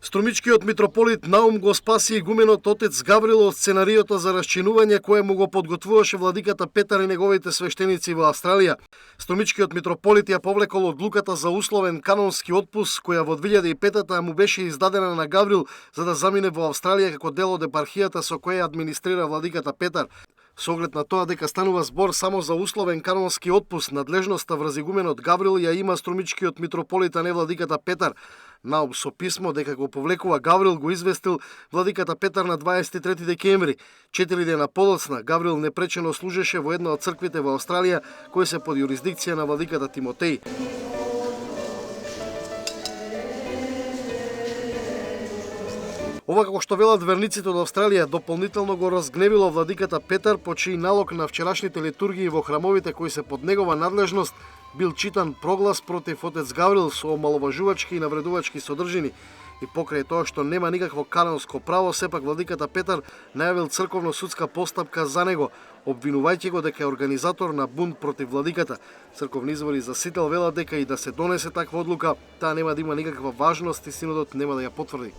Струмичкиот митрополит Наум го спаси игуменот отец Гаврил од сценариото за расчинување кое му го подготвуваше владиката Петар и неговите свештеници во Австралија. Струмичкиот митрополит ја повлекол одлуката за условен канонски отпуст, која во 2005-та му беше издадена на Гаврил за да замине во Австралија како дел од епархијата со која администрира владиката Петар. Со оглед на тоа дека станува збор само за условен канонски отпуст, надлежноста врз игуменот Гаврил ја има струмичкиот митрополит, а не владиката Петар. Наум со писмо дека го повлекува Гаврил го известил владиката Петар на 23 декември. 4 дена подоцна Гаврил непречено служеше во една од црквите во Австралија кои се под јурисдикција на владиката Тимотеј. Ова, како што велат верниците од Австралија, дополнително го разгневило владиката Петар, по чиј налог на вчерашните литургии во храмовите кои се под негова надлежност бил читан проглас против отец Гаврил со омаловажувачки и навредувачки содржини. И покрај тоа што нема никакво канонско право, сепак владиката Петар најавил црковно-судска постапка за него, обвинувајќи го дека е организатор на бунт против владиката. Црковни извори за Сител велат дека и да се донесе таква одлука, таа нема да има никаква важност и синодот нема да ја потврди.